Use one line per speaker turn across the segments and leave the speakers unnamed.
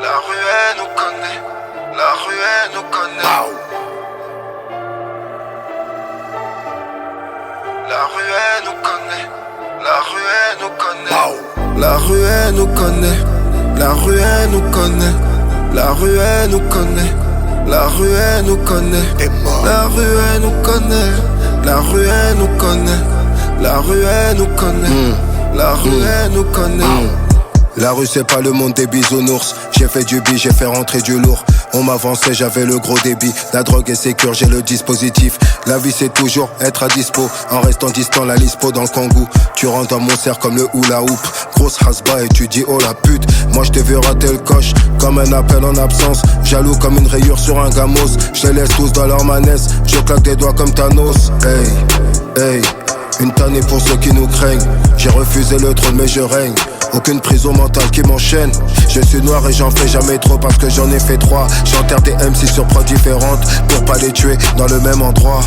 La rue elle nous connaît, la rue elle nous connaît. La rue elle nous connaît, la rue elle nous connaît. La rue elle nous connaît, la rue elle nous connaît. La rue elle nous connaît, la rue elle nous connaît. La rue elle nous connaît, la rue elle nous connaît. La rue elle nous connaît, la rue elle nous connaît.
La rue c'est pas le monde des bisounours. J'ai fait du bi, j'ai fait rentrer du lourd. On m'avançait, j'avais le gros débit. La drogue est sécure, j'ai le dispositif. La vie c'est toujours être à dispo. En restant distant, la lispo dans le kangou. Tu rentres dans mon cercle comme le hula hoop. Grosse hasba et tu dis oh la pute. Moi je t'ai vu rater le coche, comme un appel en absence. Jaloux comme une rayure sur un gamos. Je les laisse tous dans leur manesse. Je claque des doigts comme Thanos. Hey, hey. Une tannée pour ceux qui nous craignent. J'ai refusé le trône mais je règne. Aucune prison mentale qui m'enchaîne. Je suis noir et j'en fais jamais trop parce que j'en ai fait 3. J'enterre des MC sur prods différentes pour pas les tuer dans le même endroit.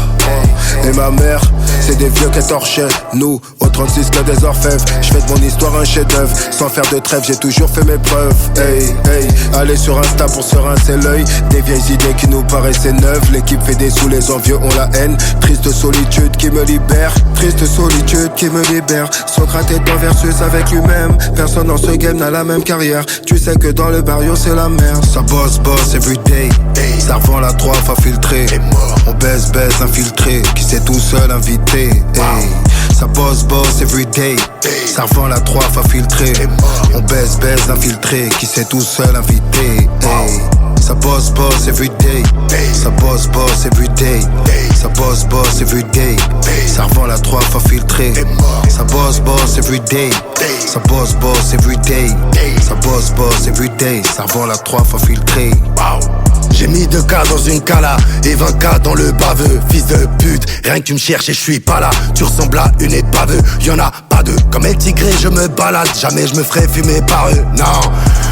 Et ma mère, c'est des vieux qu'elle torchait. Nous, au 36 que des orfèvres. Je fais de mon histoire un chef d'œuvre. Sans faire de trêve, j'ai toujours fait mes preuves. Hey, hey, allez sur Insta pour se rincer l'œil. Des vieilles idées qui nous paraissaient neuves. L'équipe fait des sous, les envieux ont la haine. Triste solitude qui me libère. Triste solitude qui me libère. Socrate est en versus avec lui-même. Personne dans ce game n'a la même carrière. Tu sais que dans le barrio c'est la merde. Ça bosse everyday. Ça revend la 3 fois filtré. On baisse infiltré. Qui s'est tout seul invité. Ça bosse everyday. Ça revend la 3 fois filtré. On baisse infiltré. Qui s'est tout seul invité. Ça bosse everyday. Ça bosse everyday. Ça bosse everyday. Ça revend la 3 fois filtré. Ça bosse everyday. Ça bosse everyday. Ça bosse everyday. Ça revend la 3 fois filtré.
J'ai mis 2K dans une cala et 20K dans le baveux. Fils de pute, rien que tu me cherches et je suis pas là. Tu ressembles à une épave, y'en a pas deux. Comme El Tigré je me balade, jamais je me ferai fumer par eux. Non,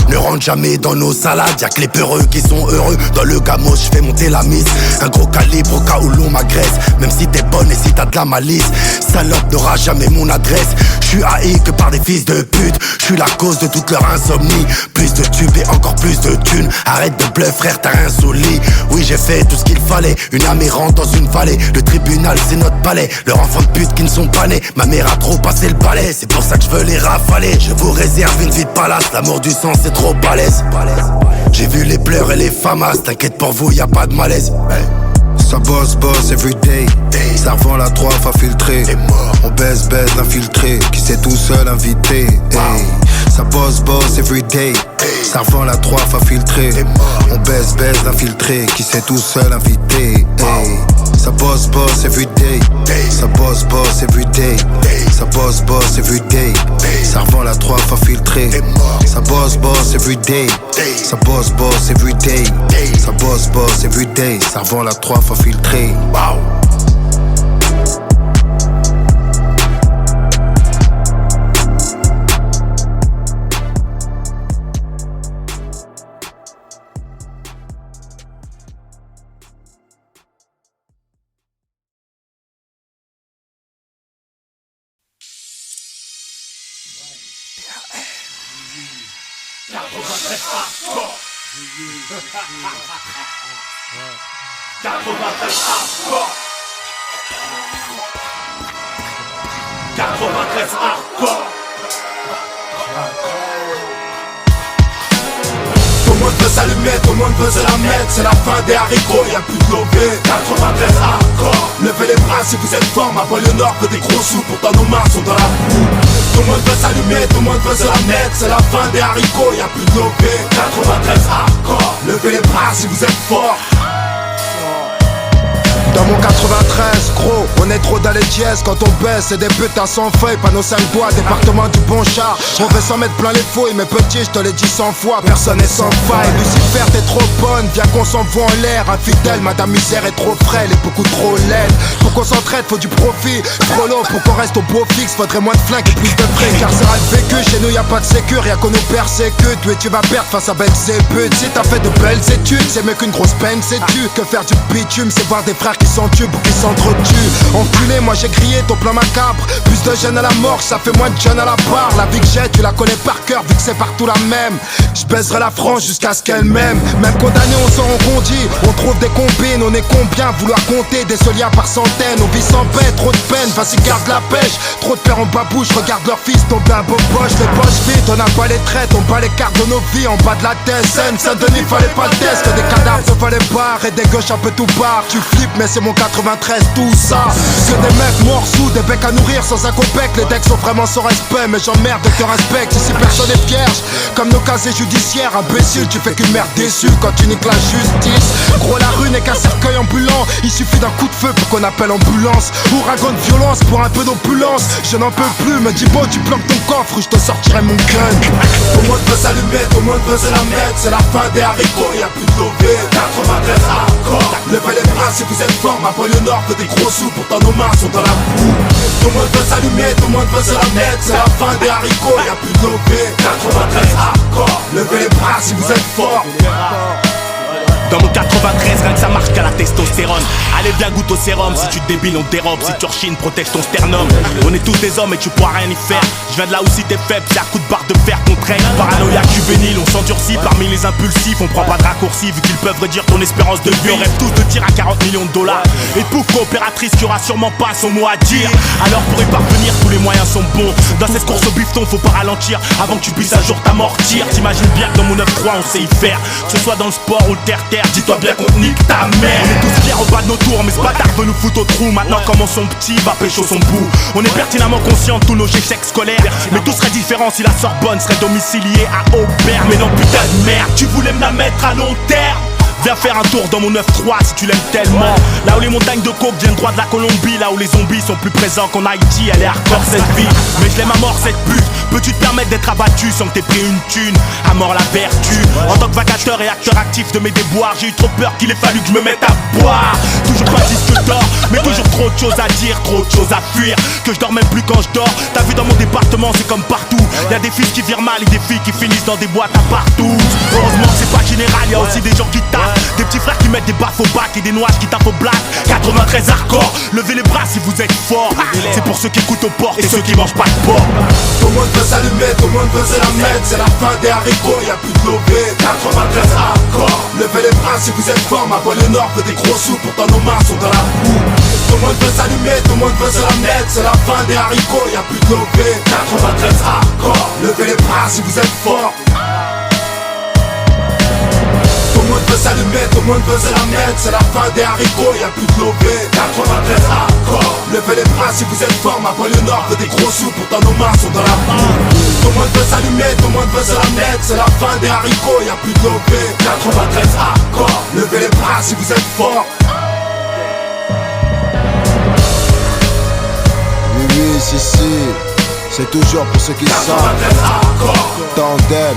ne rentre jamais dans nos salades. Y'a que les peureux qui sont heureux. Dans le gamos je fais monter la mise. Un gros calibre au cas où l'on m'agresse. Même si t'es bonne et si t'as de la malice, salope n'aura jamais mon adresse. Je suis haï que par des fils de pute. Je suis la cause de toute leur insomnie. Plus de tubes et encore plus de thunes. Arrête de bluff frère, t'as insolite. Oui j'ai fait tout ce qu'il fallait. Une âme errante dans une vallée. Le tribunal c'est notre palais. Leurs enfants de pute qui ne sont pas nés. Ma mère a trop passé le balai. C'est pour ça que je veux les rafaler. Je vous réserve une vie de palace. L'amour du sang c'est trop balèze. J'ai vu les pleurs et les famas. T'inquiète pour vous y'a pas de malaise.
Ça bosse everyday. Ça revend la 3 fois filtré. On baisse l'infiltré. Qui s'est tout seul invité. Ça bosse everyday. Ça revend la 3 fois filtré. On baisse l'infiltré. Qui s'est tout seul invité. Ça bosse everyday. Ça bosse everyday. Ça bosse everyday. Ça revend la 3 fois filtré. Ça bosse everyday. Ça bosse everyday. Ça bosse everyday. Ça revend la 3 fois filtré.
Tout le monde veut s'allumer, tout le monde veut se la mettre. C'est la fin des haricots, y'a plus de lobé. 93 hardcore. Levez les bras si vous êtes fort. Ma banlieue nord veut des gros sous. Pourtant nos mains sont dans la boue. Tout le monde veut s'allumer, tout le monde veut se la mettre. C'est la fin des haricots, y'a plus de lobé. 93 hardcore. Levez les bras si vous êtes fort.
Dans mon 93, gros, on est trop dans les dièses. Quand on baisse, c'est des putains sans feuilles. Panneau 5 bois, département du bon char. On veut s'en mettre plein les fouilles, mais petit, je te l'ai dit 100 fois. Personne n'est sans faille. Lucifer, t'es trop bonne, viens qu'on s'envoie en l'air. Infidèle, madame misère est trop frêle et beaucoup trop laide. Pour qu'on s'entraide, faut du profit. Trop long pour qu'on reste au beau fixe. Faudrait moins de flingues et plus de frais. Carcéral vécu, chez nous y'a pas de sécure. Y'a qu'on nous persécute. Oui, tu vas perdre face à belles éputes. Si t'as fait de belles études, c'est mieux qu'une grosse peine, sais-tu. Que faire du bitume, c'est voir des frères qui s'entubent ou qui s'entretuent. Enculé, moi j'ai crié ton plan macabre. Plus de jeunes à la mort, ça fait moins de jeunes à la barre. La vie que j'ai, tu la connais par cœur, vu que c'est partout la même. Je baiserai la France jusqu'à ce qu'elle m'aime. Même condamnés, on s'en rendit. On trouve des combines, on est combien vouloir compter des soliens par centaines. On vit sans paix, trop de peine, vas-y garde la pêche. Trop de pères en babouche, regarde leur fils tomber un beau poche. Les poches vides, on n'a pas les traites, on bat les cartes de nos vies en bas de la tête. Saint-Denis, fallait pas le test, que des cadavres se fallait pas. Et des gauches un peu tout barre. Tu flippes, mais c'est mon 93, tout ça. Que des mecs morts sous, des becs à nourrir sans un copec. Les decks sont vraiment sans respect, mais j'emmerde de te respecte. Ici personne n'est vierge, comme nos casiers judiciaires. Imbécile, tu fais qu'une merde déçue quand tu niques la justice. Gros, la rue n'est qu'un cercueil ambulant. Il suffit d'un coup de feu pour qu'on appelle ambulance. Ouragan de violence pour un peu d'opulence. Je n'en peux plus, me dis bon, tu bloques ton coffre ou je te sortirai mon gun. Tout le monde veut s'allumer, tout le monde veut se la mettre. C'est la fin des haricots, y'a plus de lové. 93 hardcore. Levez les bras si vous êtes fort. Ma banlieue nord veut des gros sous, pourtant nos mains sont dans la boue. Tout le monde veut s'allumer, tout le monde veut se la mettre. C'est la fin des haricots, y'a plus de lové. 93 hardcore. Levez les bras si vous êtes fort.
Dans mon 93, rien que ça marche qu'à la testostérone. Allez viens goûte au sérum, si tu te débiles on te dérobe. Si tu rechines, protège ton sternum. On est tous des hommes et tu pourras rien y faire. Je viens de là où si t'es faible, c'est à coup de barre de fer qu'on traîne. Paranoïaque juvénile, on s'endurcit parmi les impulsifs. On prend pas de raccourcis vu qu'ils peuvent réduire ton espérance de vie. On rêve tous de tir à 40 millions de dollars. Et pouf, coopératrice qui aura sûrement pas son mot à dire. Alors pour y parvenir, tous les moyens sont bons. Dans cette course au bifton, faut pas ralentir avant que tu puisses un jour t'amortir. T'imagines bien que dans mon 9-3 on sait y faire. Que ce soit dans le sport ou le terre-terre, dis-toi bien qu'on nique ta mère. On est tous fiers au bas de nos tours, mais ce bâtard veut nous foutre au trou. Maintenant comment son petit va pécho son bout. On est pertinemment conscients de tous nos échecs scolaires. Mais tout serait différent si la Sorbonne serait domiciliée à Aubert. Mais non putain de merde, tu voulais me la mettre à long terme. Viens faire un tour dans mon 9-3 si tu l'aimes tellement. Là où les montagnes de coke viennent droit de la Colombie. Là où les zombies sont plus présents qu'en Haïti. Elle est hardcore cette vie, mais je l'aime à mort cette pute. Peux-tu te permettre d'être abattu sans que t'aies pris une thune? À mort la vertu. En tant que vacateur et acteur actif de mes déboires, j'ai eu trop peur qu'il ait fallu que je me mette à boire. Toujours pas disque d'or, mais toujours trop de choses à dire, trop de choses à fuir. Que je dors même plus quand je dors. T'as vu dans mon département c'est comme partout. Y'a des fils qui virent mal et des filles qui finissent dans des boîtes à partout. Heureusement c'est pas général, y'a aussi des gens qui taffent. Des petits frères qui mettent des baffes au bac et des noises qui tapent au black. 93 hardcore, levez les bras si vous êtes forts. C'est pour ceux qui écoutent aux portes et ceux qui mangent pas de porc.
Tout le monde veut s'allumer, tout le monde veut se la mettre. C'est la fin des haricots, y'a plus de lové. 93 hardcore. Levez les bras si vous êtes forts. Ma banlieue nord veut des gros sous, pourtant nos mains sont dans la boue. Tout le monde veut s'allumer, tout le monde veut se la mettre. C'est la fin des haricots, y'a plus de lové. 93 hardcore. Levez les bras si vous êtes forts. Tout le monde veut s'allumer, tout le monde veut se la mettre. C'est la fin des haricots, y'a plus de lové. 93 hardcore. Levez les bras si vous êtes forts. Ma banlieue nord veut des gros sous, pourtant nos mains sont dans la boue. Tout le monde veut s'allumer, tout le monde veut se la mettre. C'est la fin des haricots, y'a plus de lové. 93 hardcore. Levez les bras si vous êtes forts. Oui, oui, si, si. C'est toujours pour ceux qui savent. Tandem,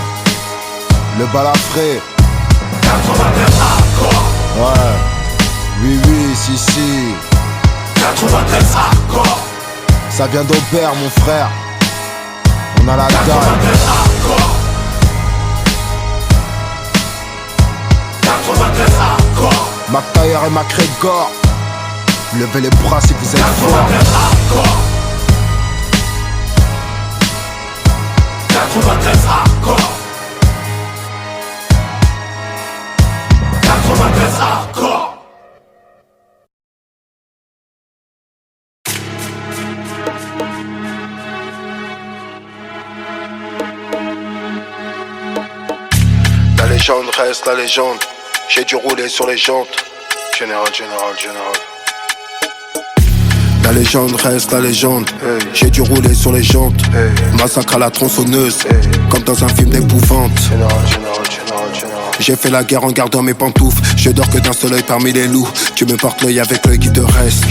le balafré. 93 hardcore. Ouais. Oui, oui, si, si. 93 hardcore. Ça vient d'Aubert, mon frère. On a la dalle. 93 hardcore. 93 hardcore. McTayer et McGregor. Levez les bras si vous êtes forts. 93 hardcore. 93 hardcore. 93 hardcore. La légende reste la légende. J'ai dû rouler sur les jantes. Général. La légende reste la légende. J'ai dû rouler sur les jantes. Massacre à la tronçonneuse. Comme dans un film d'épouvante. J'ai fait la guerre en gardant mes pantoufles. Je dors que d'un seul œil parmi les loups. Tu me portes l'œil avec l'œil qui te reste.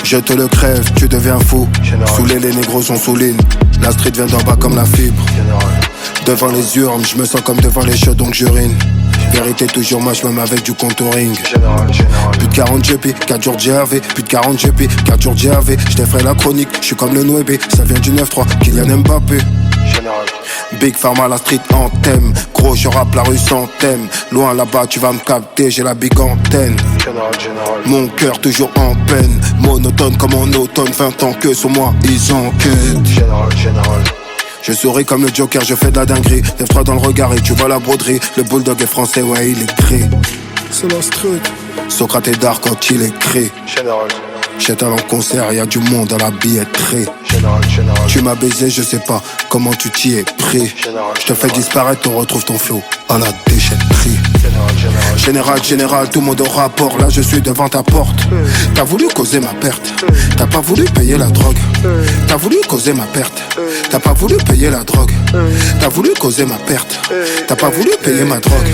Je te le crève, tu deviens fou. Saoulé, les négros sont souligne. La street vient d'en bas comme la fibre. Devant les urnes, je me sens comme devant les chiots donc j'urine. Vérité toujours moche même avec du contouring. Plus de 40 GP, 4 jours GAV. Plus de 40 GP, 4 jours GAV. Je t'ai fait la chronique, je suis comme le Nouébé. Ça vient du 9-3, Kylian Mbappé. Big Pharma, la street anthem. Gros, je rappe la rue sans thème. Loin là-bas, tu vas me capter, j'ai la big antenne. Mon cœur toujours en peine, monotone comme en automne, 20 ans que sur moi ils enquêtent. Je souris comme le Joker, je fais de la dinguerie. Lève-toi dans le regard et tu vois la broderie. Le bulldog est français, ouais il est gris. C'est la street. Socrate est d'art quand il écrit. J'étais en concert, y'a du monde à la billetterie. Tu m'as baisé, je sais pas comment tu t'y es pris. Je te fais disparaître, on retrouve ton flow à la déchetterie. Général, tout le monde au rapport. Là je suis devant ta porte. T'as voulu causer ma perte. T'as pas voulu payer la drogue. T'as voulu causer ma perte. T'as pas voulu payer la drogue. T'as voulu causer ma perte. T'as pas voulu payer ma drogue.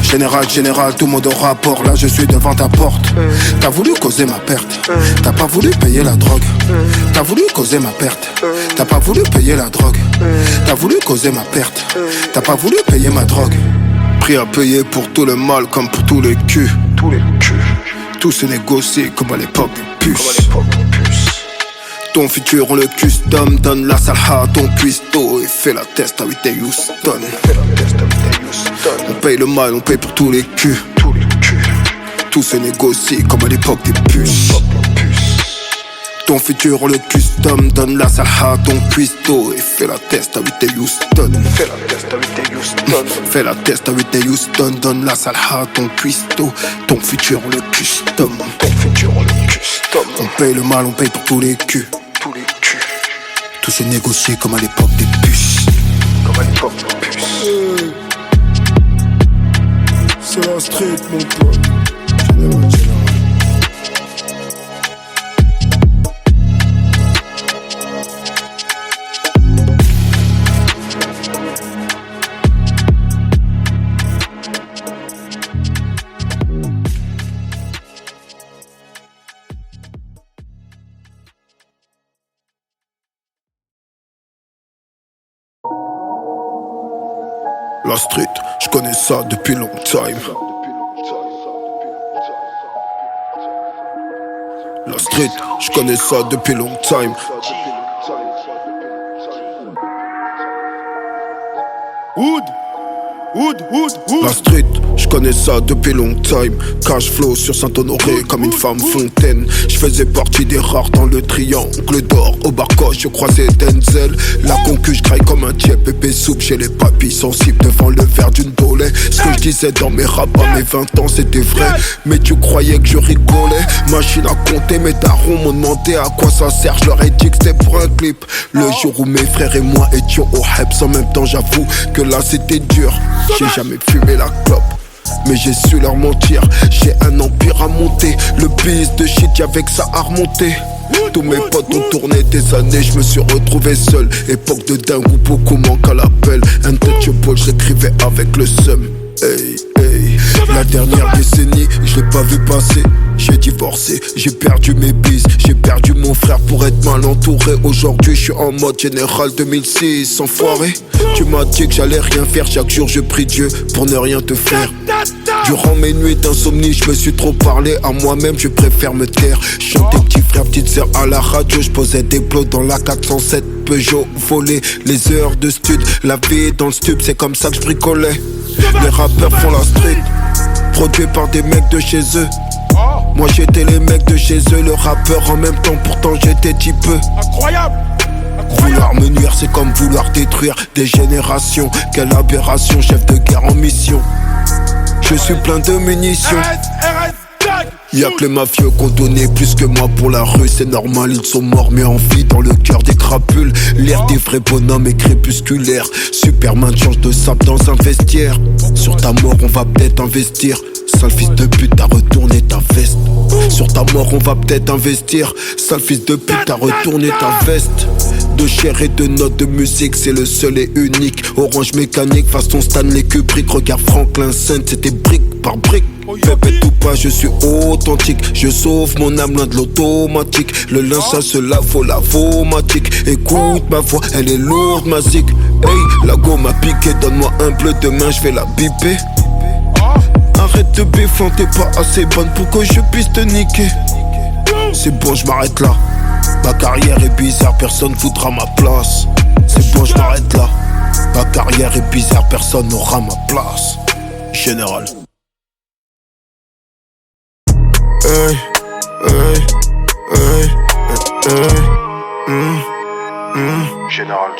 Général, tout le monde au rapport. Là je suis devant ta porte. T'as voulu causer ma perte. T'as pas voulu payer la drogue. T'as voulu causer ma perte. T'as pas voulu payer la drogue. T'as voulu causer ma perte. T'as pas voulu payer ma drogue. Prix à payer pour tout le mal comme pour tous les culs. Tout se négocie comme à l'époque des puces. Ton futur on le custom. Donne la salha à ton cuistot et fais la test à Whitney Houston. On paye le mal, on paye pour tous les culs. Tout se négocie comme à l'époque des puces. Ton futur on le custom. Donne la salha à ton cuistot et fais la test à Whitney Houston. Fais la test à Whitney Houston. Donne la salha à ton cuistot. Ton futur on le custom. On paye le mal, on paye pour tous les culs. Tout se négocie comme à l'époque des puces. C'est la street mon pote. La street, je connais ça depuis long time. La street, je connais ça depuis long time. La street, je connais ça depuis long time. Cash flow sur Saint-Honoré comme une femme fontaine. Je faisais partie des rares dans le triangle d'or. Au barcoche, je croisais Denzel. La concu, je graille comme un tiep épais soupe. J'ai les papilles sensibles devant le verre d'une dolée. Ce que je disais dans mes raps à mes 20 ans, c'était vrai. Mais tu croyais que je rigolais. Machine à compter, mes darons m'ont demandé à quoi ça sert. Je leur ai dit que c'était pour un clip. Le jour où mes frères et moi étions au Heps en même temps, j'avoue que là c'était dur. J'ai jamais fumé la clope, mais j'ai su leur mentir. J'ai un empire à monter. Le biz de shit, y'avait que ça à remonter. Tous mes potes ont tourné des années, je me suis retrouvé seul. Époque de dingue où beaucoup manquent à l'appel. Untouchable, j'écrivais avec le seum. Hey, hey. La dernière décennie, je l'ai pas vu passer. J'ai divorcé, j'ai perdu mes bises. J'ai perdu mon frère pour être mal entouré. Aujourd'hui je suis en mode général 2006. Enfoiré, tu m'as dit que j'allais rien faire. Chaque jour je prie Dieu pour ne rien te faire. Durant mes nuits d'insomnie, je me suis trop parlé à moi-même, je préfère me taire. Chantais petit frère, petite sœur à la radio. Je posais des plots dans la 407 Peugeot. Volé les heures de stud, la vie dans le stub, c'est comme ça que je bricolais. Les rappeurs font la street, produit par des mecs de chez eux. Moi j'étais les mecs de chez eux, le rappeur en même temps, pourtant j'étais petit peu. Incroyable. Vouloir me nuire, c'est comme vouloir détruire des générations. Quelle aberration, chef de guerre en mission. Je suis plein de munitions. Y'a que les mafieux qu'on donnait plus que moi pour la rue. C'est normal, ils sont morts mais en vie dans le cœur des crapules. L'air des vrais bonhommes est crépusculaire. Superman change de sable dans un vestiaire. Sur ta mort on va peut-être investir. Sale fils de pute, t'as retourné ta veste. Sur ta mort on va peut-être investir. Sale fils de pute, t'as retourné ta veste. De chair et de notes de musique, c'est le seul et unique. Orange mécanique, façon Stanley Kubrick. Regarde Franklin Saint, c'était brique par brique. Pépette ou pas, je suis authentique. Je sauve mon âme loin de l'automatique. Le linge ça se lave, faut la vomatique. Écoute ma voix, elle est lourde, ma zig. Hey, la gomme a piqué, donne-moi un bleu, demain je vais la biper. Arrête de béflant, t'es pas assez bonne pour que je puisse te niquer. C'est bon, je m'arrête là. Ma carrière est bizarre, personne voudra ma place. C'est bon, je m'arrête là. Ma carrière est bizarre, personne n'aura ma place. Général.
Hey, hey, hey, hey.
Général.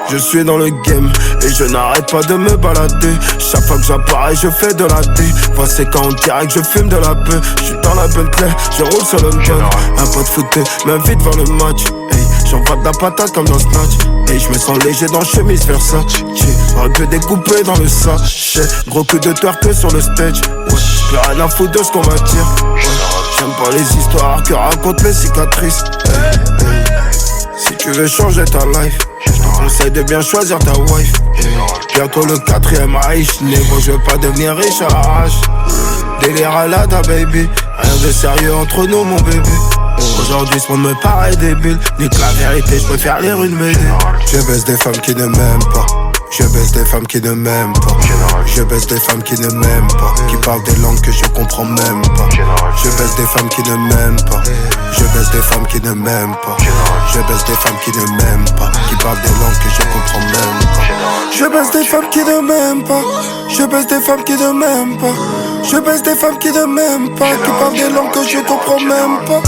Je suis dans le game et je n'arrête pas de me balader. Chaque fois que j'apparais je fais de la D. Voici quand on dirait que je fume de la peur. Je suis dans la Bentley, je roule sur le gun. Un pote fouté m'invite vers le match. Hey, j'envoie de la patate comme dans Snatch. Et je me sens léger dans chemise Versace. J'aurais pu découper dans le sachet. Gros coup de twerk sur le stage. Ouais, plus rien à foutre de ce qu'on va dire. Ouais, j'aime pas les histoires que racontent les cicatrices. Hey, hey. Si tu veux changer ta life, je te conseille de bien choisir ta wife. Bientôt le 4ème Reich, négro, je veux pas devenir riche à l'arrache. Délire à la ta baby, rien de sérieux entre nous mon bébé. Aujourd'hui ce monde me paraît débile, nique la vérité, je préfère lire une BD. Je baisse des femmes qui ne m'aiment pas. Je baisse des femmes qui ne m'aiment pas. Je baisse des femmes qui ne m'aiment pas. Qui parlent des langues que je comprends même pas. Je baisse des femmes qui ne m'aiment pas. Je baisse des femmes qui ne m'aiment pas. Je baisse des femmes qui ne m'aiment pas. Qui parlent des langues que je comprends même pas. Je baisse des femmes qui ne m'aiment pas. Je baisse des femmes qui ne m'aiment pas. Je baisse des femmes qui ne m'aiment pas. Qui parlent des langues que je comprends même pas.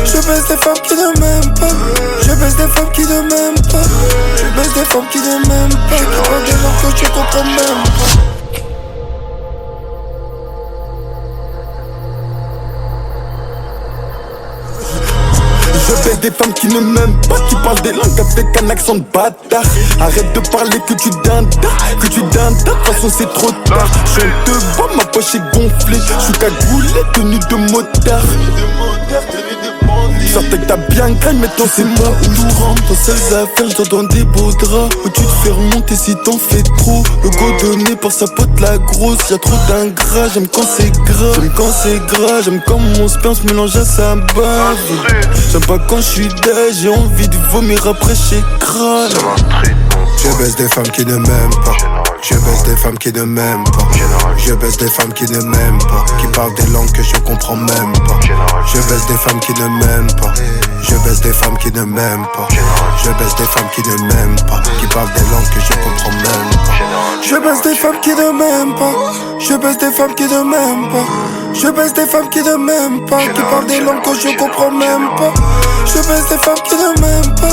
Je baisse des femmes qui ne m'aiment pas. Je baisse des femmes qui ne m'aiment pas. Je baisse des femmes qui ne m'aiment pas. Qui parlent des langues que je comprends même pas.
Je baisse des femmes qui ne m'aiment pas, qui parlent des langues avec un accent de bâtard. Arrête de parler que tu dindas, que tu dindas, de toute façon c'est trop tard. Je te vois, ma poche est gonflée, je suis cagoulé, tenue de motard. Sortais que t'as bien gagne, maintenant c'est moi où je rentre. Dans ces affaires, je dors dans des beaux draps. Où tu te fais remonter si t'en fais trop. Le go donné par sa pote la grosse. Y'a trop d'ingrats, j'aime quand c'est gras. J'aime quand c'est gras, j'aime quand mon sperme se mélange à sa bave. J'aime pas quand je suis dead, j'ai envie de vomir après j'écrase.
Je baisse des femmes qui ne m'aiment pas. Je baisse des femmes qui ne m'aiment pas. Je baisse des femmes qui ne m'aiment pas. Qui parlent des langues que je comprends même pas. Je baisse des femmes qui ne m'aiment pas. Je baisse des femmes qui ne m'aiment pas. Je baisse des femmes qui ne m'aiment pas. Qui parlent des langues que je comprends même pas.
Je baisse des femmes qui ne m'aiment pas. Je baisse des femmes qui ne m'aiment pas. Je baisse des femmes qui ne m'aiment pas. Qui parlent des langues que je comprends même pas. Je baisse des femmes qui ne m'aiment pas.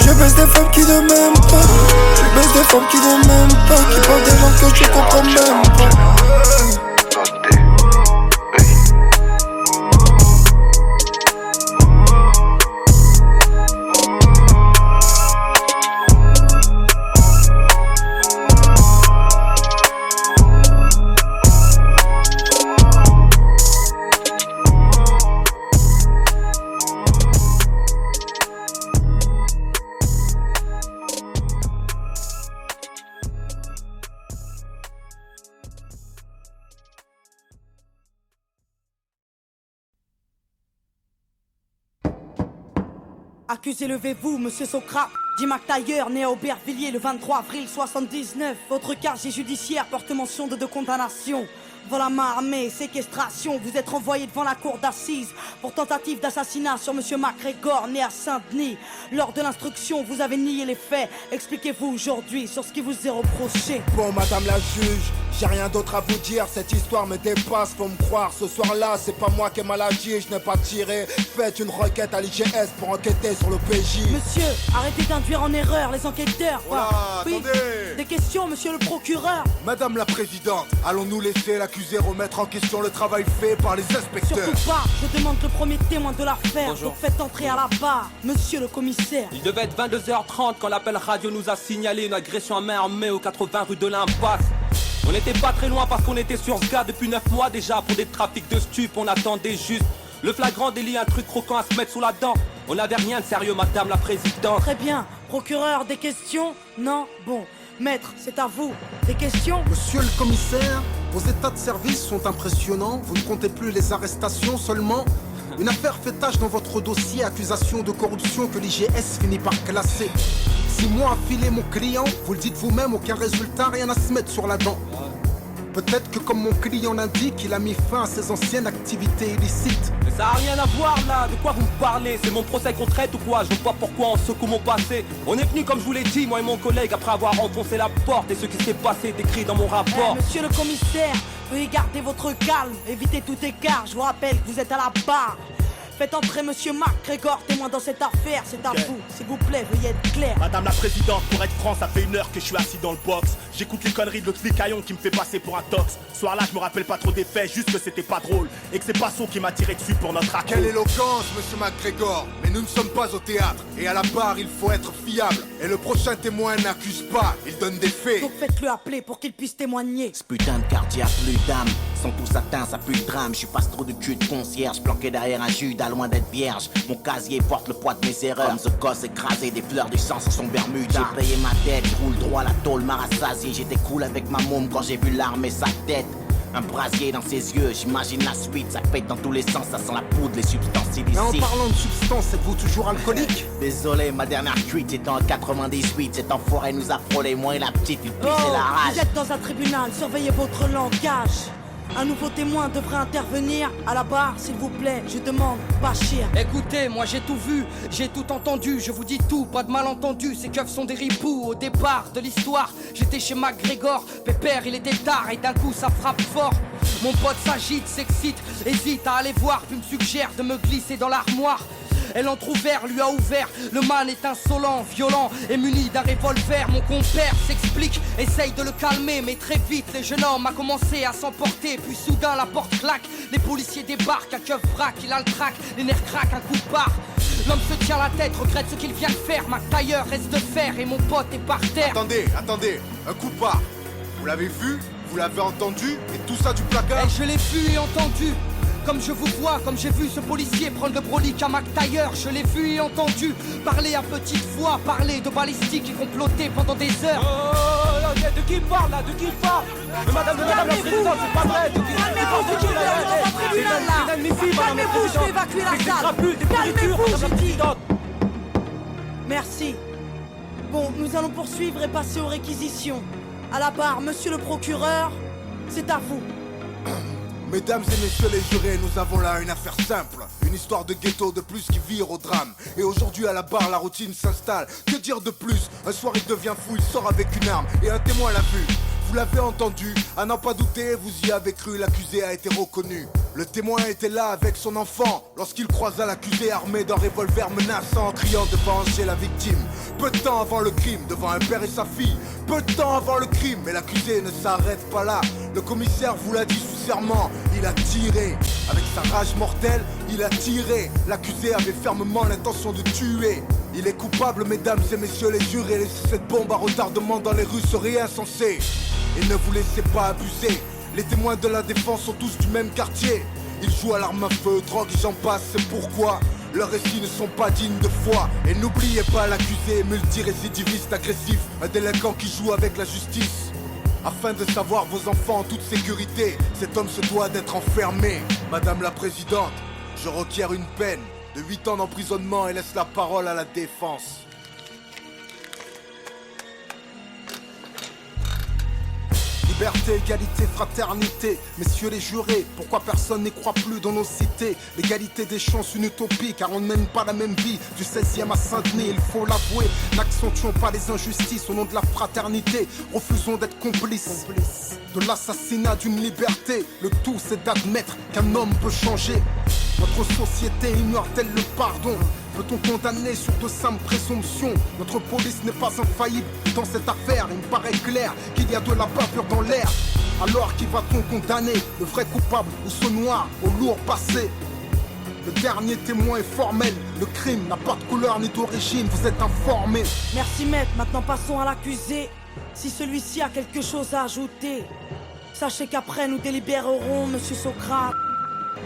Je baisse des femmes qui ne m'aiment pas. Je baisse des femmes qui ne m'aiment pas. Qui parlent des langues que je comprends même pas.
Accusé, levez-vous, monsieur Socrate. Dit Mac Tailleur, né à Aubervilliers le 23 avril 79. Votre casier judiciaire porte mention de 2 condamnations. Vol à main armée, séquestration. Vous êtes renvoyé devant la cour d'assises pour tentative d'assassinat sur monsieur MacGregor, né à Saint-Denis. Lors de l'instruction, vous avez nié les faits. Expliquez-vous aujourd'hui sur ce qui vous est reproché.
Bon, madame la juge, j'ai rien d'autre à vous dire. Cette histoire me dépasse, faut me croire. Ce soir-là, c'est pas moi qui ai mal agi, je n'ai pas tiré. Faites une requête à l'IGS pour enquêter sur le PJ.
Monsieur, arrêtez d'induire en erreur les enquêteurs.
Voilà,
oui,
attendez.
des questions, monsieur le procureur.
Madame la présidente, allons-nous laisser l'accusé remettre en question le travail fait par les inspecteurs?
Surtout pas, je demande le premier témoin de l'affaire. Donc faites entrer à la barre, monsieur le commissaire.
Il devait être 22h30 quand l'appel radio nous a signalé une agression à main armée au 80 rue de l'Impasse. On n'était pas très loin parce qu'on était sur ce gars depuis 9 mois déjà. Pour des trafics de stupes, on attendait juste le flagrant délit, un truc croquant à se mettre sous la dent. On n'avait rien de sérieux, madame la présidente.
Très bien, procureur, des questions? Non? Bon, maître, c'est à vous. Des questions?
Monsieur le commissaire, vos états de service sont impressionnants. Vous ne comptez plus les arrestations seulement. Une affaire fait tache dans votre dossier, accusation de corruption que l'IGS finit par classer. 6 mois à filer mon client, vous le dites vous-même, aucun résultat, rien à se mettre sur la dent. Peut-être que comme mon client l'indique, il a mis fin à ses anciennes activités illicites.
Mais ça a rien à voir là, de quoi vous me parlez? C'est mon procès qu'on traite ou quoi? Je vois pas pourquoi on secoue mon passé. On est venu comme je vous l'ai dit, moi et mon collègue, après avoir enfoncé la porte. Et ce qui s'est passé est écrit dans mon rapport.
Monsieur le commissaire, Veuillez garder votre calme, évitez tout écart. Je vous rappelle que vous êtes à la barre. Faites entrer Monsieur McGregor, témoin dans cette affaire, c'est à vous. S'il vous plaît, veuillez être clair.
Madame la présidente, pour être franc, ça fait 1 heure que je suis assis dans le box. J'écoute les conneries de l'autre flicaillon qui me fait passer pour un tox. Ce soir-là, je me rappelle pas trop des faits, juste que c'était pas drôle. Et que c'est Passon qui m'a tiré dessus pour notre accro.
Quelle éloquence, monsieur McGregor. Mais nous ne sommes pas au théâtre. Et à la barre, il faut être fiable. Et le prochain témoin n'accuse pas, il donne des faits.
Donc faites-le appeler pour qu'il puisse témoigner.
Ce putain de quartier a plus d'âme. Sont tous atteints, ça pue le drame. Je passe trop de cul de concierge, planqué derrière un Judas, loin d'être vierge. Mon casier porte le poids de mes erreurs. Comme ce gosse écrasé, des fleurs du sang sur son bermuda. J'ai payé ma dette, je roule droit, la tôle m'a rassasié. J'étais cool avec ma môme quand j'ai vu l'arme et sa tête. Un brasier dans ses yeux, j'imagine la suite. Ça pète dans tous les sens, ça sent la poudre, les substances illicites.
Mais en parlant de substances, êtes-vous toujours alcoolique?
Désolé, ma dernière cuite c'était en 98. Cet enfoiré nous a frôlé, moi et la petite, il pissait
Oh,
la rage.
vous êtes dans un tribunal, surveillez votre langage. Un nouveau témoin devrait intervenir. À la barre, s'il vous plaît, je demande, Bachir.
Écoutez, moi j'ai tout vu, j'ai tout entendu, je vous dis tout, pas de malentendu, ces keufs sont des ripoux. Au départ de l'histoire, j'étais chez McGregor, Pépère il était tard et d'un coup ça frappe fort. Mon pote s'agite, s'excite, hésite à aller voir, puis me suggère de me glisser dans l'armoire. Elle entrouvert, lui a ouvert, le man est insolent, violent et muni d'un revolver. Mon compère s'explique, essaye de le calmer, mais très vite le jeune homme a commencé à s'emporter. Puis soudain la porte claque, les policiers débarquent, un keuf braque, il a le trac, les nerfs craquent, un coup de barre. L'homme se tient la tête, regrette ce qu'il vient de faire. Ma tailleur reste de fer et mon pote est par terre.
Attendez, un coup de barre. Vous l'avez vu, vous l'avez entendu, et tout ça du placard.
Et je l'ai vu et entendu. Comme je vous vois, comme j'ai vu ce policier prendre le brolic à McTayer. Je l'ai vu et entendu parler à petite voix, parler de balistique et comploter pendant des heures.
Oh, de qui il parle là? De qui il parle? Mais madame la présidente, c'est pas vrai.
Calmez-vous, je vais évacuer la salle. Calmez-vous, j'ai dit. Merci. Bon, nous allons poursuivre et passer aux réquisitions. À la barre, monsieur le procureur, c'est à vous.
Mesdames et messieurs les jurés, nous avons là une affaire simple. Une histoire de ghetto de plus qui vire au drame. Et aujourd'hui à la barre, la routine s'installe. Que dire de plus? Un soir il devient fou, il sort avec une arme et un témoin l'a vu. Vous l'avez entendu, à n'en pas douter, vous y avez cru, l'accusé a été reconnu. Le témoin était là avec son enfant lorsqu'il croisa l'accusé armé d'un revolver menaçant en criant de venger la victime. Peu de temps avant le crime, devant un père et sa fille. Peu de temps avant le crime, mais l'accusé ne s'arrête pas là. Le commissaire vous l'a dit sous serment, il a tiré. Avec sa rage mortelle, il a tiré. L'accusé avait fermement l'intention de tuer. Il est coupable, mesdames et messieurs les jurés. Laisser cette bombe à retardement dans les rues serait insensé. Et ne vous laissez pas abuser. Les témoins de la défense sont tous du même quartier. Ils jouent à l'arme à feu, drogue et j'en passe, c'est pourquoi leurs récits ne sont pas dignes de foi. Et n'oubliez pas l'accusé, multirécidiviste agressif, un délinquant qui joue avec la justice. Afin de savoir vos enfants en toute sécurité, cet homme se doit d'être enfermé. Madame la présidente, je requiers une peine de 8 ans d'emprisonnement et laisse la parole à la défense.
Liberté, égalité, fraternité, messieurs les jurés, pourquoi personne n'y croit plus dans nos cités? L'égalité des chances, une utopie, car on ne mène pas la même vie. Du 16e à Saint-Denis, il faut l'avouer, n'accentuons pas les injustices au nom de la fraternité. Refusons d'être complices de l'assassinat d'une liberté. Le tout c'est d'admettre qu'un homme peut changer. Notre société ignore-t-elle le pardon? Peut-on condamner sur de simples présomptions? Notre police n'est pas infaillible dans cette affaire. Il me paraît clair qu'il y a de la bavure dans l'air. Alors qui va-t-on condamner? Le vrai coupable ou ce noir au lourd passé? Le dernier témoin est formel. Le crime n'a pas de couleur ni d'origine, vous êtes informés.
Merci maître, maintenant passons à l'accusé. Si celui-ci a quelque chose à ajouter, sachez qu'après nous délibérerons, monsieur Socrate.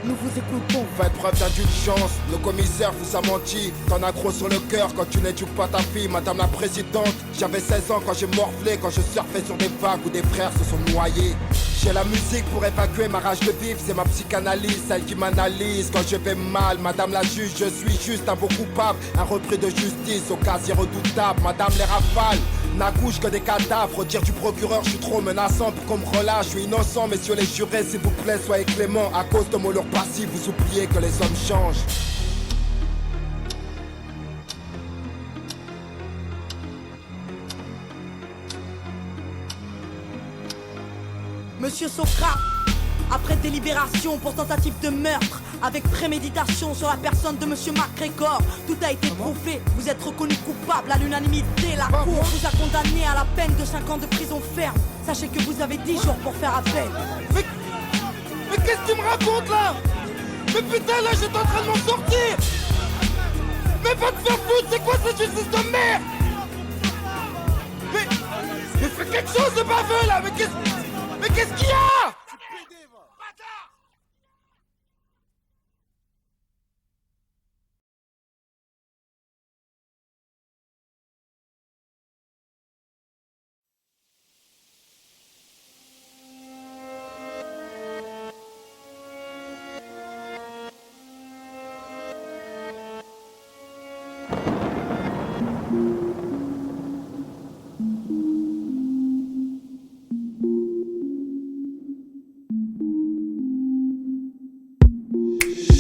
Nous vous écoutons.
Faites preuve d'indulgence, le commissaire vous a menti. T'en as gros sur le cœur quand tu n'éduques pas ta fille, madame la présidente. J'avais 16 ans quand j'ai morflé, quand je surfais sur des vagues où des frères se sont noyés. J'ai la musique pour évacuer ma rage de vivre, c'est ma psychanalyse, celle qui m'analyse quand je vais mal. Madame la juge, je suis juste un beau coupable, un repris de justice au casier redoutable. Madame les rafales n'accouchent que des cadavres. Dire du procureur, je suis trop menaçant pour qu'on me relâche. Je suis innocent, messieurs les jurés, s'il vous plaît, soyez clément. À cause de mon lourd passif, vous oubliez que les hommes changent.
Monsieur Socrate, Après délibération pour tentative de meurtre, avec préméditation sur la personne de monsieur McGregor, tout a été prouvé, vous êtes reconnu coupable à l'unanimité. La cour vous a condamné à la peine de 5 ans de prison ferme. Sachez que vous avez 10 jours pour faire appel.
Mais qu'est-ce que tu me racontes là? Mais putain là j'étais en train de m'en sortir. Mais va te faire foutre, c'est quoi cette justice de merde? Mais fais quelque chose de baveux là. Mais qu'est-ce qu'il y a?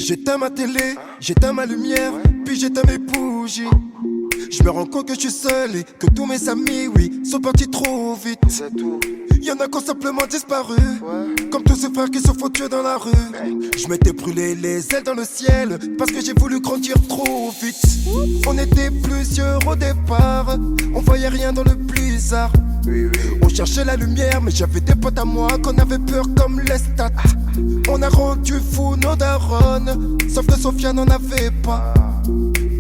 J'éteins ma télé, j'éteins ma lumière, puis j'éteins mes bougies. Je me rends compte que je suis seul et que tous mes amis, oui, sont partis trop vite. Y'en a qui ont simplement disparu, comme tous ces frères qui se font tuer dans la rue. Je m'étais brûlé les ailes dans le ciel, parce que j'ai voulu grandir trop vite. On était plusieurs au départ, on voyait rien dans le blizzard. On cherchait la lumière, mais j'avais des potes à moi qu'on avait peur comme les stats. On a rendu fou nos darons, sauf que Sophia n'en avait pas.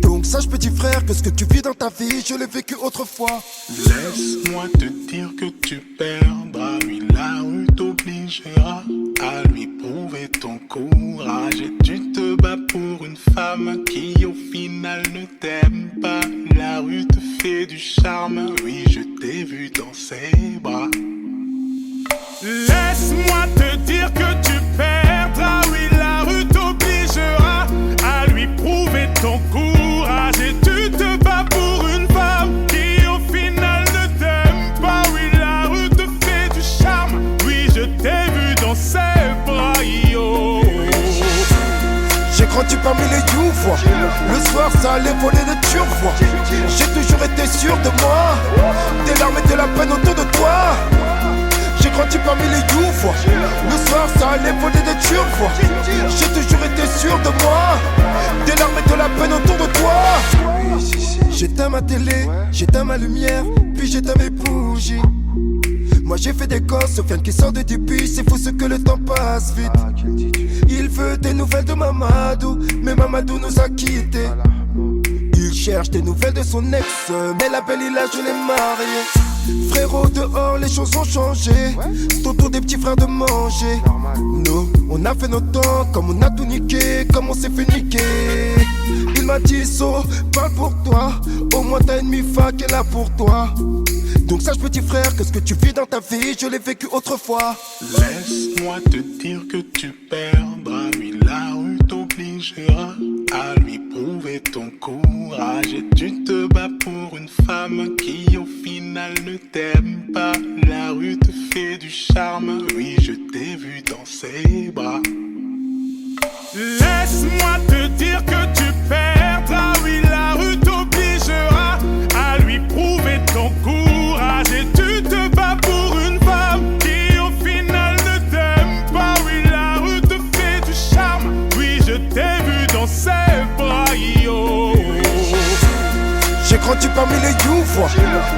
Donc sache petit frère que ce que tu vis dans ta vie, je l'ai vécu autrefois.
Laisse-moi te dire que tu perdras, oui la rue t'obligera à lui prouver ton courage. Et tu te bats pour une femme qui au final ne t'aime pas. La rue te fait du charme, oui je t'ai vu dans ses bras.
Laisse-moi te dire que tu perdras, oui la rue t'obligera à lui prouver ton courage. Et tu te bats pour une femme qui au final ne t'aime pas. Oui la rue te fait du charme, oui je t'ai vu dans ses bras. Yo.
J'ai grandi parmi les youvois, le soir ça allait voler de turvois. J'ai toujours été sûr de moi, des larmes et de la peine autour de toi. J'ai grandi parmi les youvois, le soir ça allait voler de turvois. J'ai toujours été sûr de moi, des larmes et de la peine autour de toi. J'éteins ma télé, j'éteins ma lumière, puis j'éteins mes bougies. Moi j'ai fait des gosses, Sofiane qui sort de début, c'est fou ce que le temps passe vite. Il veut des nouvelles de Mamadou, mais Mamadou nous a quittés. Il cherche des nouvelles de son ex, mais la belle il a je l'ai mariée. Frérot dehors les choses ont changé, c'est au tour des petits frères de manger. Nous, on a fait notre temps, comme on a tout niqué, comme on s'est fait niquer. Il m'a dit So, parle pour toi, au moins t'as une mifa qui est là pour toi. Donc sache petit frère que ce que tu vis dans ta vie, je l'ai vécu autrefois.
Laisse-moi te dire que tu perdras, oui la rue t'obligera à lui prouver ton courage. Et tu te bats pour une femme qui au final ne t'aime pas. La rue te fait du charme, oui je t'ai vu dans ses bras.
Laisse-moi te dire que tu perdras, oui la rue t'obligera à lui prouver ton courage. Et tu te bats pour une femme qui au final ne t'aime pas. Oui la rue te fait du charme, oui je t'ai vu dans ses bras. Yo.
J'ai grandi parmi les youvois,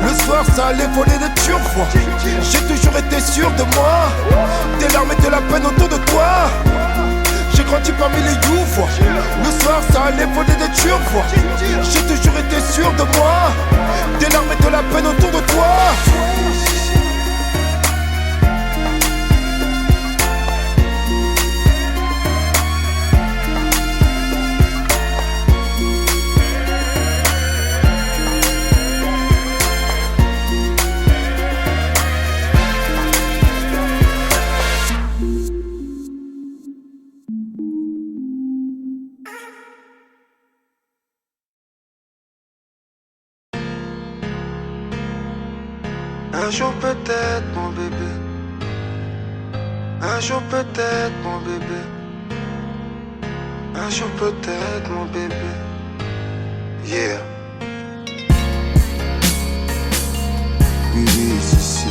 le soir ça allait voler de turvois. J'ai toujours été sûr de moi, des larmes et de la peine autour de toi. J'ai grandi parmi les youvois, le soir ça allait voler de turvois. J'ai toujours été sûr de moi, des larmes et de la peine autour de toi. Un jour peut-être mon bébé, un jour peut-être mon bébé, un jour peut-être mon bébé, yeah. Oui, c'est ici.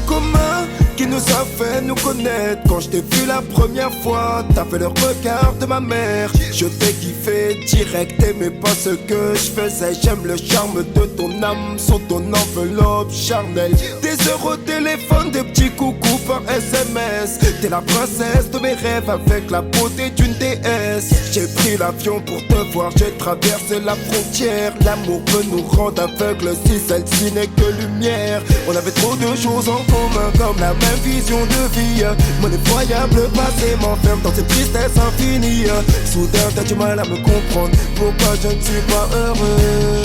commun qui nous a fait nous connaître. Quand je t'ai vu la première fois, t'avais le regard de ma mère. Je t'ai kiffé direct, t'aimais pas ce que je faisais. J'aime le charme de ton âme sous ton enveloppe charnelle. Des heures au téléphone, des petits coucous par SMS. T'es la princesse de mes rêves avec la beauté d'une déesse. J'ai pris l'avion pour te voir, j'ai traversé la frontière. L'amour peut nous rendre aveugles si celle-ci n'est que lumière. On avait trop de choses en commun comme la même vision de vie. Mon effroyable passé m'enferme dans cette tristesse infinie. Soudain t'as du mal à me comprendre pourquoi je ne suis pas heureux.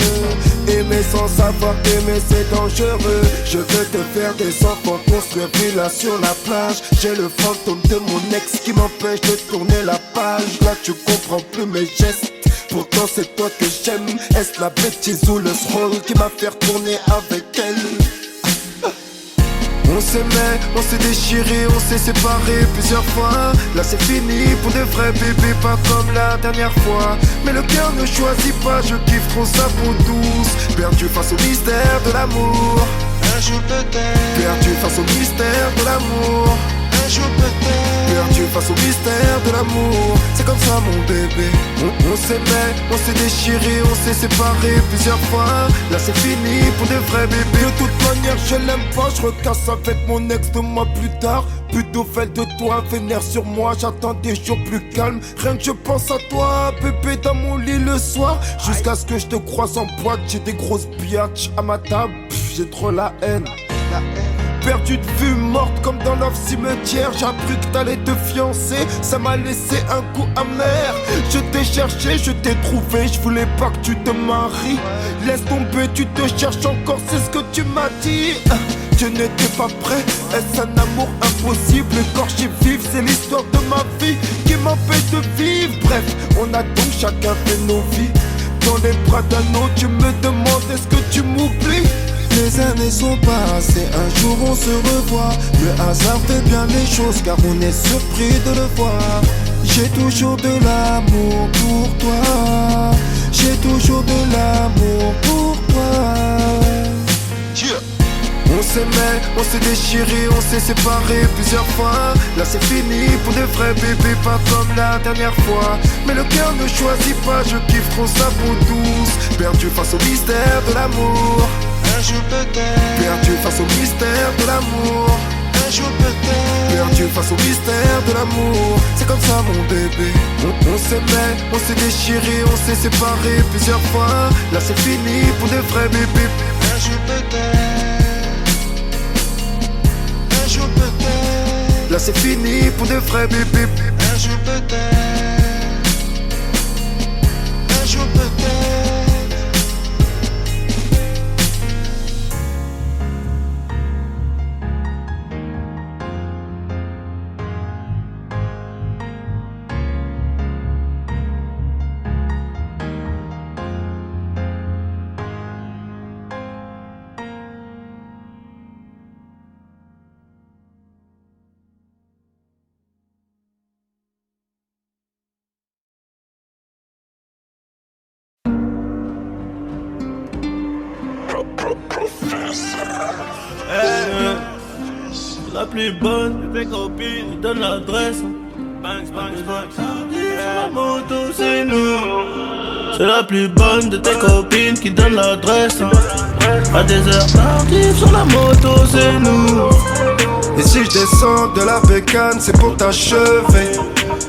Aimer sans savoir aimer c'est dangereux. Je veux te faire des enfants, construire villa sur la plage. J'ai le fantôme de mon ex qui m'empêche de tourner la page. Là tu comprends plus mes gestes, pourtant c'est toi que j'aime. Est-ce la bêtise ou le scroll qui m'a fait tourner avec elle? On s'aimait, on s'est déchiré, on s'est séparé plusieurs fois. Là c'est fini pour de vrais bébés, pas comme la dernière fois. Mais le cœur ne choisit pas, je kiffe trop sa peau douce. Perdu face au mystère de l'amour. Un jour peut-être. Perdu face au mystère de l'amour. Un jour peut-être. Perdu face au mystère de l'amour. C'est comme ça mon bébé. On s'aimait, on s'est déchiré, on s'est séparé plusieurs fois. Là c'est fini pour de vrais bébés. De toute manière je l'aime pas, je recasse avec mon ex 2 mois plus tard. Plus de nouvelles de toi, vénère sur moi. J'attends des jours plus calmes. Rien que je pense à toi, bébé dans mon lit le soir. Jusqu'à ce que je te croise en boîte. J'ai des grosses biatches à ma table. J'ai trop la haine. Perdu de vue, morte comme dans l'off cimetière. J'ai appris que t'allais te fiancer, ça m'a laissé un goût amer. Je t'ai cherché, je t'ai trouvé, je voulais pas que tu te maries. Laisse tomber, tu te cherches encore, c'est ce que tu m'as dit. Je n'étais pas prêt, est-ce un amour impossible? Écorché vif, c'est l'histoire de ma vie qui m'empêche de vivre. Bref, on a donc chacun fait nos vies. Dans les bras d'un autre, tu me demandes est-ce que tu m'oublies? Les années sont passées, un jour on se revoit. Le hasard fait bien les choses car on est surpris de le voir. J'ai toujours de l'amour pour toi. J'ai toujours de l'amour pour toi. On s'aimait, on s'est déchiré, on s'est séparé plusieurs fois. Là c'est fini pour de vrais bébés, pas comme la dernière fois. Mais le cœur ne choisit pas, je kiffe trop sa peau douce. Perdu face au mystère de l'amour. Un jour peut-être. Perdu face au mystère de l'amour. Un jour peut-être. Perdu face au mystère de l'amour. C'est comme ça mon bébé. On s'aimait, on s'est déchiré, on s'est séparé plusieurs fois. Là c'est fini pour de vrais bébés. Un jour peut-être. Un jour peut-être. Là c'est fini pour de vrais bébés. Un jour peut-être. Un jour peut-être.
La plus bonne de tes copines donne l'adresse. Banks, banks, banks. La moto c'est nous. C'est la plus bonne de tes copines qui donne l'adresse. À des heures tardives sur la moto c'est nous.
Et si je descends de la bécane c'est pour t'achever.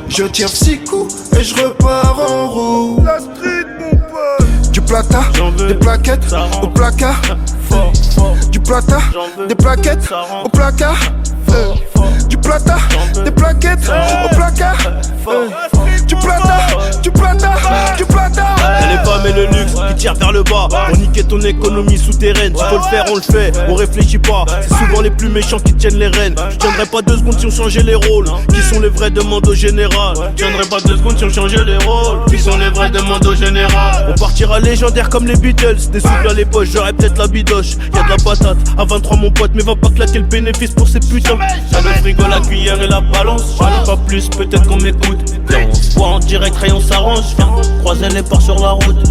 Je tire 6 coups et je repars en roue. La street mon pote. Du plata, des plaquettes au placard. Du plata, des plaquettes au placard. Du plata, des plaquettes au placard. Du plata, du plata, du plata.
Les femmes et le luxe qui tirent vers le bas. On niquait ton économie souterraine. S'il faut le faire, on le fait, on réfléchit pas. C'est souvent les plus méchants qui tiennent les rênes. Je tiendrai pas 2 secondes si on changeait les rôles. Qui sont les vrais demandes au général? Je tiendrai pas 2 secondes si on changeait les rôles. Qui sont les vrais demandes au général? On partira légendaire comme les Beatles. Des souffles à les poches, j'aurais peut-être la bidoche. Y'a de la patate, à 23 mon pote. Mais va pas claquer le bénéfice pour ces putains. Y'a le frigo, la cuillère et la balance. J'en ai pas plus, peut-être qu'on m'écoute. On se voit en direct, rayon s'arrange. Croiser les ports sur la route.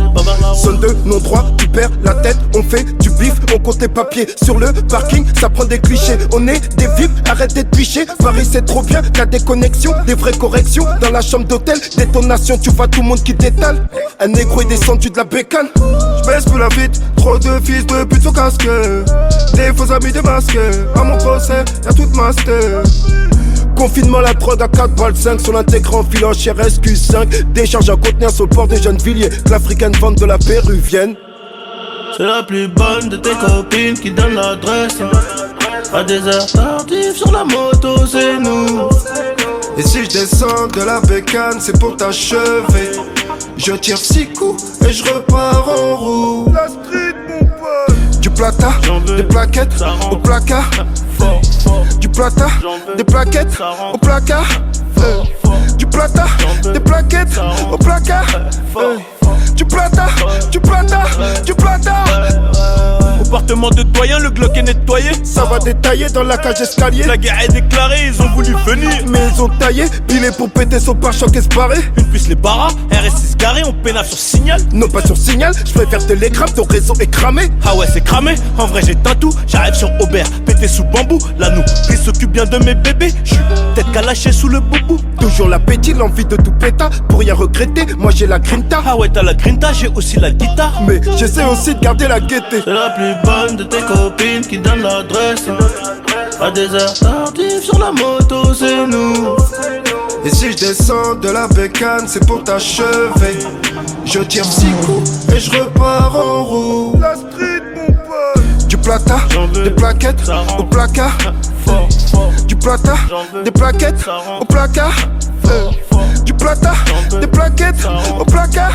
Sonne
de non-droit, tu perds la tête. On fait du bif, on compte les papiers. Sur le parking, ça prend des clichés. On est des vifs, arrête d'être biché. Paris c'est trop bien, t'as des connexions, des vraies corrections. Dans la chambre d'hôtel, détonation, tu vois tout le monde qui détale. Un négro est descendu de la bécane. J'baisse plus la vite, trop de fils de pute au casque. Des faux amis démasqués, à mon procès, y'a toute master. Confinement, la drogue à 4 balles 5 sur l'intégrant filant chez RSQ5. Décharge à contenir sur le port de Gennevilliers. Que l'africaine vente de la péruvienne.
C'est la plus bonne de tes copines qui donne l'adresse. À des heures tardives sur la moto, c'est nous.
Et si je descends de la bécane, c'est pour t'achever. Je tire 6 coups et je repars en roue. La street, mon pote. Du plata, des plaquettes au placard. Du plata, des plaquettes au placard. Du plata, des plaquettes au placard. Du plata, du plata, du plata.
Comportement de doyen, le Glock est nettoyé.
Ça va détailler dans la cage escalier.
La guerre est déclarée, ils ont voulu venir.
Mais ils ont taillé, pilé pour péter son pare-choc esparé.
Une puce les barras, RS6 garé, on pénave sur signal.
Non pas sur signal, je préfère télégramme, ton réseau est cramé.
Ah ouais c'est cramé, en vrai j'ai un tout. J'arrive sur Aubert, pété sous bambou. Là nous, qui s'occupe bien de mes bébés. J'suis tête qu'à lâcher sous le boubou.
Toujours l'appétit, l'envie de tout péta. Pour rien regretter, moi j'ai la grinta.
Ah ouais t'as la grinta, j'ai aussi la guitare.
Mais j'essaie aussi de garder la gaieté.
C'est la plus bonne de tes copines qui donne l'adresse. À des heures tardives sur la moto, c'est nous.
Et si je descends de la bécane, c'est pour t'achever. Je tire 6 coups et je repars en roue. La street, mon pote. Du plata, des plaquettes au placard. Du plata, des plaquettes au placard. Du plata, des plaquettes au placard.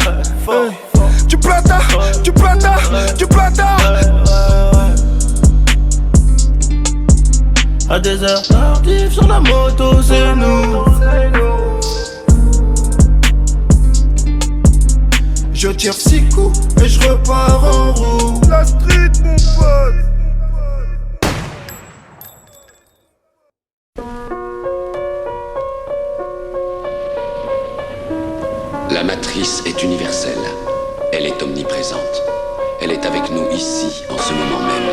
Du plata, du plata, du plata.
À des heures tardives sur la moto, c'est nous.
Je tire 6 coups et je repars en roue. La street, mon pote.
La matrice est universelle. Elle est omniprésente. Elle est avec nous ici, en ce moment même.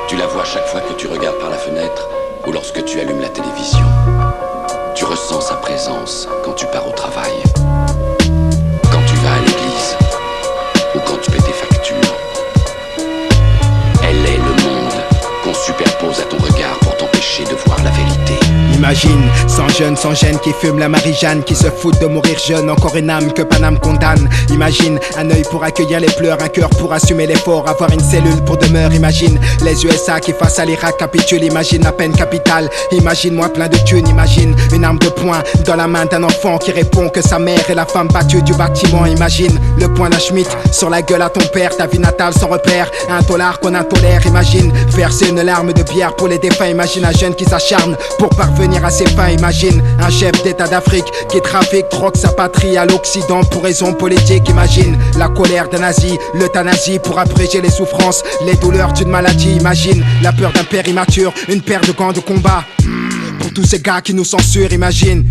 Tu la vois chaque fois que tu regardes par la fenêtre ou lorsque tu allumes la télévision. Tu ressens sa présence quand tu pars au travail, quand tu vas à l'église ou quand tu paies tes factures. Elle est le monde qu'on superpose à ton regard pour t'empêcher de voir la vérité.
Imagine, sans gêne qui fume la Marie-Jeanne, qui se fout de mourir jeune, encore une âme que Paname condamne. Imagine, un œil pour accueillir les pleurs, un cœur pour assumer l'effort, avoir une cellule pour demeure. Imagine, les USA qui face à l'Irak capitulent, imagine la peine capitale. Imagine-moi plein de thunes, imagine une arme de poing dans la main d'un enfant qui répond que sa mère est la femme battue du bâtiment. Imagine, le poing d'un Schmitt sur la gueule à ton père, ta vie natale sans repère, un dollar qu'on intolère. Imagine, verser une larme de bière pour les défunts. Imagine un jeune qui s'acharne pour parvenir à ses fins. Imagine un chef d'état d'Afrique qui trafique, troque sa patrie à l'Occident pour raisons politiques. Imagine la colère d'un nazi, l'euthanasie pour abréger les souffrances, les douleurs d'une maladie. Imagine la peur d'un père immature, une paire de gants de combat pour tous ces gars qui nous censurent. Imagine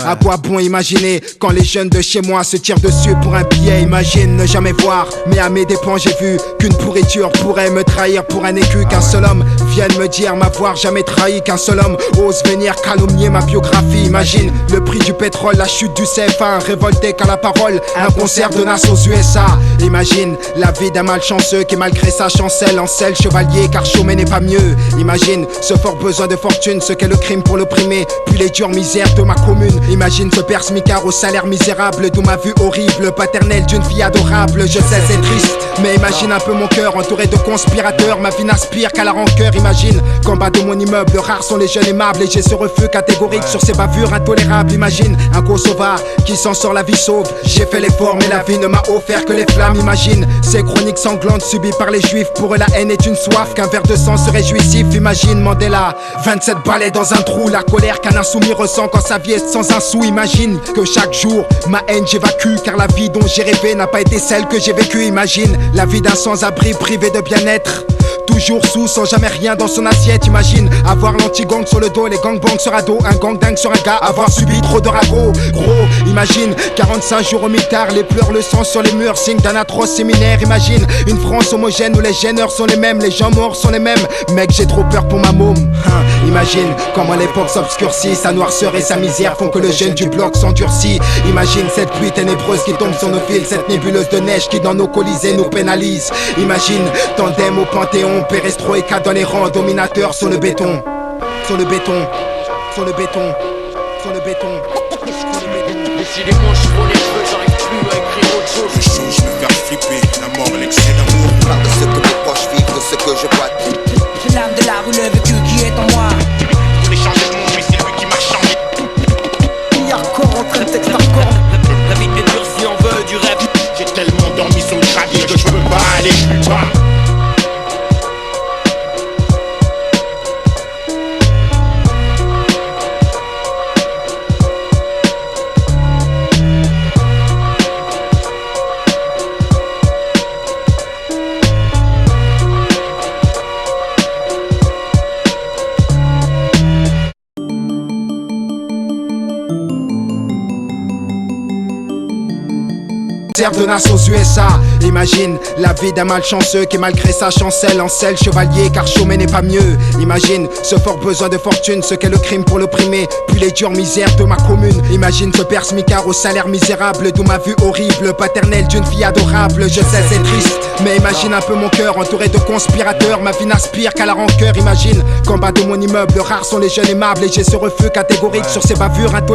à quoi bon imaginer quand les jeunes de chez moi se tirent dessus pour un billet. Imagine ne jamais voir, mais à mes dépens j'ai vu qu'une pourriture pourrait me trahir pour un écu. Qu'un seul homme vienne me dire m'avoir jamais trahi, qu'un seul homme ose venir calomnier ma biographie. Imagine le prix du pétrole, la chute du CFA, un révolté qu'à la parole, un concert de Nas aux USA. Imagine la vie d'un malchanceux qui malgré sa chancelle encelle chevalier car chômer n'est pas mieux. Imagine ce fort besoin de fortune, ce qu'est le crime pour l'opprimer, puis les dures misères de ma commune. Imagine ce père smicard au salaire misérable, d'où ma vue horrible, paternelle d'une fille adorable. Je sais c'est triste, mais imagine un peu mon cœur entouré de conspirateurs. Ma vie n'aspire qu'à la rancœur. Imagine qu'en bas de mon immeuble, rares sont les jeunes aimables et j'ai ce refus catégorique sur ces bavures intolérables. Imagine un Kosovar qui s'en sort la vie sauve. J'ai fait l'effort mais la vie ne m'a offert que les flammes. Imagine ces chroniques sanglantes subies par les juifs. Pour eux la haine est une soif, qu'un verre de sang serait jouissif. Imagine Mandela, 27 balais dans un trou, la colère qu'un insoumis ressent quand sa vie est sans sans un sou. Imagine que chaque jour ma haine j'évacue, car la vie dont j'ai rêvé n'a pas été celle que j'ai vécue. Imagine la vie d'un sans-abri privé de bien-être, toujours sous, sans jamais rien dans son assiette. Imagine avoir l'anti-gang sur le dos, les gangbangs sur ado, un gang dingue sur un gars, avoir subi trop de ragots. Gros, imagine 45 jours au mitard, les pleurs, le sang sur les murs, signe d'un atroce séminaire. Imagine une France homogène où les gêneurs sont les mêmes, les gens morts sont les mêmes. Mec, j'ai trop peur pour ma môme. Imagine comment l'époque s'obscurcit, sa noirceur et sa misère font que le jeune du bloc s'endurcit. Imagine cette pluie ténébreuse qui tombe sur nos fils, cette nébuleuse de neige qui dans nos colisées nous pénalise. Imagine tandem au Panthéon, perestroïka dans les rangs, dominateurs sur le béton, sur le béton, sur le béton, sur le béton.
Décidément, je prends les cheveux, j'arrive plus à écrire autre chose.
Les choses me faire flipper, la mort, l'excès d'amour.
Pas de ce que mes proches vivent, de ce que je vois.
C'est l'âme de la rue, le vécu qui est en moi.
Je voulais changer le monde, mais c'est lui qui m'a changé.
Il y a encore en train de texte hardcore.
La vie est dure si on veut du rêve.
J'ai tellement dormi sur le gravier que je peux pas aller plus bas.
De Nas aux USA. Imagine la vie d'un malchanceux qui malgré sa chancelle encelle chevalier, car chômer n'est pas mieux. Imagine ce fort besoin de fortune, ce qu'est le crime pour l'opprimer, puis les dures misères de ma commune. Imagine ce père smicard au salaire misérable, d'où ma vue horrible, paternelle d'une fille adorable. Je sais c'est triste, mais imagine un peu mon cœur entouré de conspirateurs. Ma vie n'aspire qu'à la rancœur. Imagine qu'en bas de mon immeuble, rares sont les jeunes aimables, et j'ai ce refus catégorique sur ces bavures intolérables.